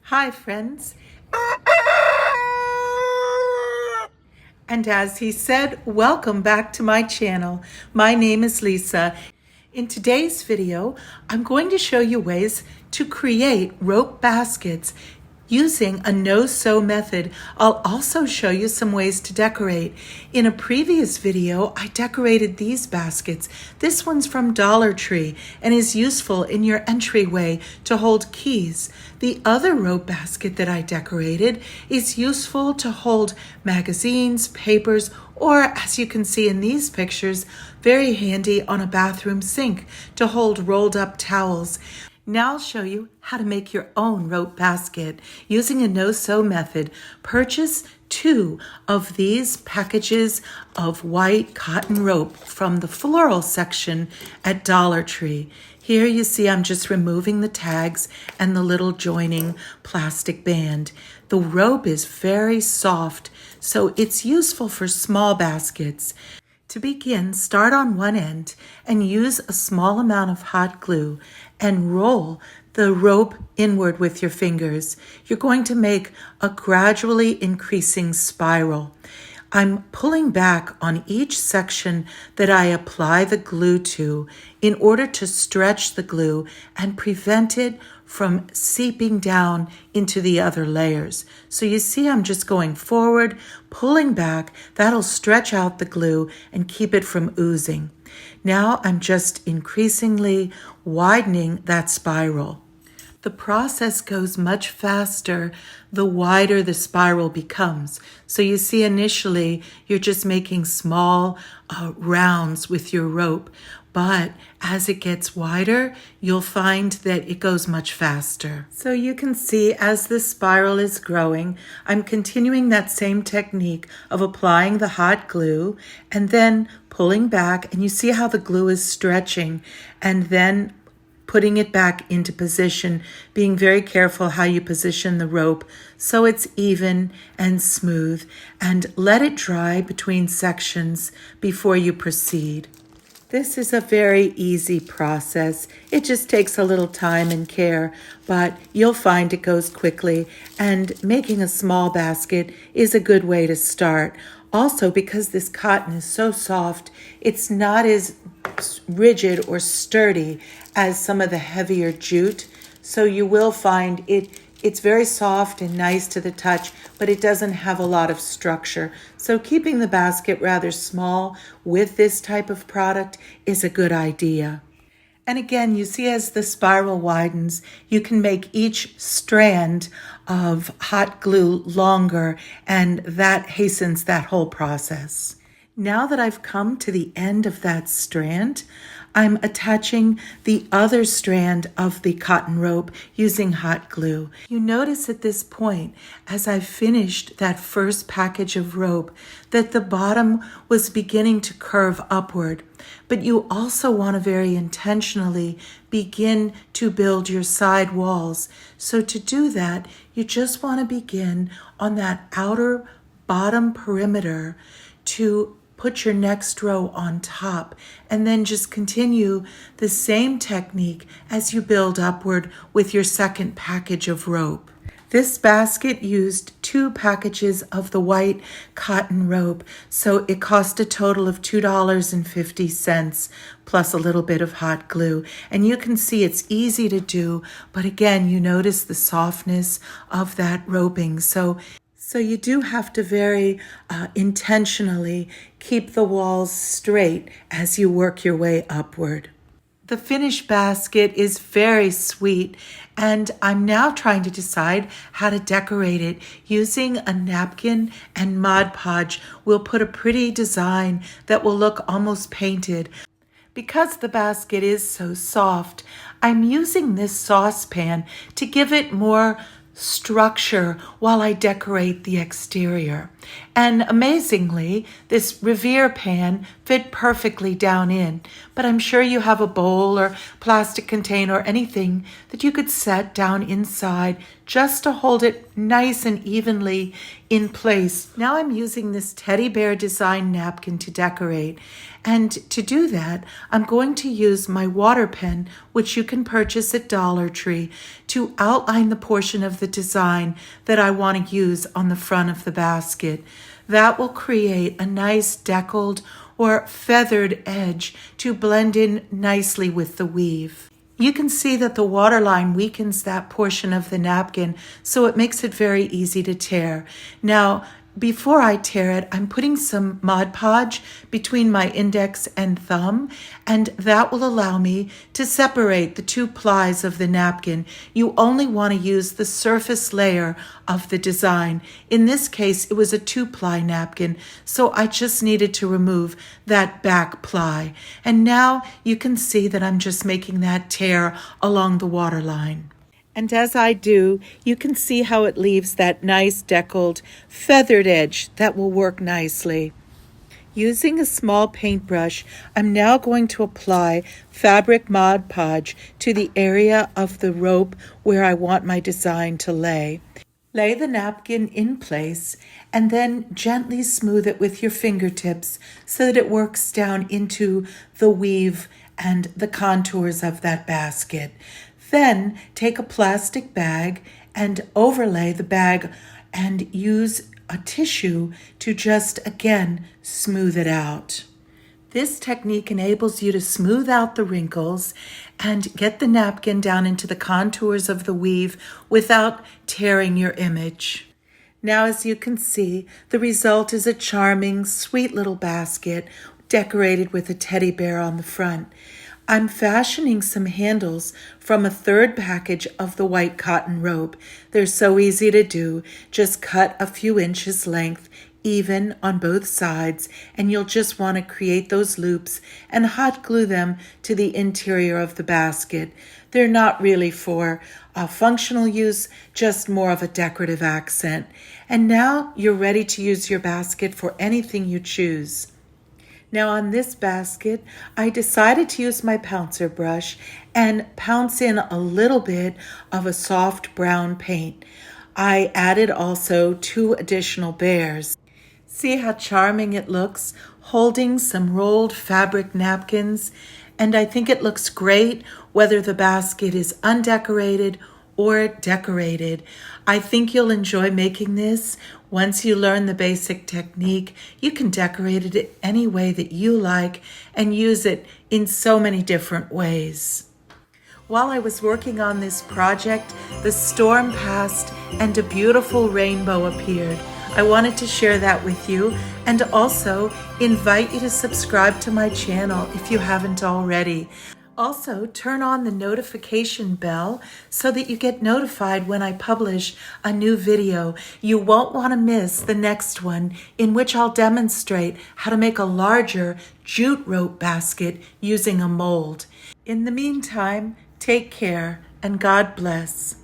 Hi, friends. And as he said, welcome back to my channel. My name is Lisa. In today's video, I'm going to show you ways to create rope baskets using a no-sew method. I'll also show you some ways to decorate. In a previous video, I decorated these baskets. This one's from Dollar Tree and is useful in your entryway to hold keys. The other rope basket that I decorated is useful to hold magazines, papers, or as you can see in these pictures, very handy on a bathroom sink to hold rolled up towels. Now I'll show you how to make your own rope basket using a no-sew method. Purchase 2 of these packages of white cotton rope from the floral section at Dollar Tree. Here you see I'm just removing the tags and the little joining plastic band. The rope is very soft, so it's useful for small baskets. To begin, start on one end and use a small amount of hot glue and roll the rope inward with your fingers. You're going to make a gradually increasing spiral. I'm pulling back on each section that I apply the glue to in order to stretch the glue and prevent it from seeping down into the other layers. So you see I'm just going forward, pulling back. That'll stretch out the glue and keep it from oozing. Now I'm just increasingly widening that spiral. The process goes much faster the wider the spiral becomes. So you see initially you're just making small rounds with your rope, but as it gets wider, you'll find that it goes much faster. So you can see as the spiral is growing, I'm continuing that same technique of applying the hot glue and then pulling back, and you see how the glue is stretching, and then putting it back into position, being very careful how you position the rope so it's even and smooth, and let it dry between sections before you proceed. This is a very easy process. It just takes a little time and care, but you'll find it goes quickly, and making a small basket is a good way to start. Also, because this cotton is so soft, it's not as rigid or sturdy as some of the heavier jute. So you will find it's very soft and nice to the touch, but it doesn't have a lot of structure. So keeping the basket rather small with this type of product is a good idea. And again, you see as the spiral widens, you can make each strand of hot glue longer, and that hastens that whole process. Now that I've come to the end of that strand, I'm attaching the other strand of the cotton rope using hot glue. You notice at this point, as I finished that first package of rope, that the bottom was beginning to curve upward. But you also want to very intentionally begin to build your side walls. So to do that, you just want to begin on that outer bottom perimeter to put your next row on top, and then just continue the same technique as you build upward with your second package of rope. This basket used 2 packages of the white cotton rope, so it cost a total of $2.50 plus a little bit of hot glue. And you can see it's easy to do, but again, you notice the softness of that roping. So you do have to very intentionally keep the walls straight as you work your way upward. The finished basket is very sweet, and I'm now trying to decide how to decorate it. Using a napkin and Mod Podge, we'll put a pretty design that will look almost painted. Because the basket is so soft, I'm using this saucepan to give it more structure while I decorate the exterior. And amazingly, this Revere pan fit perfectly down in, but I'm sure you have a bowl or plastic container or anything that you could set down inside just to hold it nice and evenly in place. Now I'm using this teddy bear design napkin to decorate. And to do that, I'm going to use my water pen, which you can purchase at Dollar Tree, to outline the portion of the design that I want to use on the front of the basket. That will create a nice deckled or feathered edge to blend in nicely with the weave. You can see that the waterline weakens that portion of the napkin, so it makes it very easy to tear. Now, before I tear it, I'm putting some Mod Podge between my index and thumb, and that will allow me to separate the two plies of the napkin. You only want to use the surface layer of the design. In this case, it was a 2-ply napkin, so I just needed to remove that back ply. And now you can see that I'm just making that tear along the waterline. And as I do, you can see how it leaves that nice deckled, feathered edge that will work nicely. Using a small paintbrush, I'm now going to apply fabric Mod Podge to the area of the rope where I want my design to lay. Lay the napkin in place and then gently smooth it with your fingertips so that it works down into the weave and the contours of that basket. Then take a plastic bag and overlay the bag and use a tissue to just, again, smooth it out. This technique enables you to smooth out the wrinkles and get the napkin down into the contours of the weave without tearing your image. Now, as you can see, the result is a charming, sweet little basket decorated with a teddy bear on the front. I'm fashioning some handles from a third package of the white cotton rope. They're so easy to do. Just cut a few inches length, even on both sides, and you'll just want to create those loops and hot glue them to the interior of the basket. They're not really for functional use, just more of a decorative accent. And now you're ready to use your basket for anything you choose. Now on this basket, I decided to use my pouncer brush and pounce in a little bit of a soft brown paint. I added also 2 additional bears. See how charming it looks, holding some rolled fabric napkins, and I think it looks great whether the basket is undecorated or decorated. I think you'll enjoy making this. Once you learn the basic technique, you can decorate it any way that you like and use it in so many different ways. While I was working on this project, the storm passed and a beautiful rainbow appeared. I wanted to share that with you and also invite you to subscribe to my channel if you haven't already. Also, turn on the notification bell so that you get notified when I publish a new video. You won't want to miss the next one, in which I'll demonstrate how to make a larger jute rope basket using a mold. In the meantime, take care and God bless.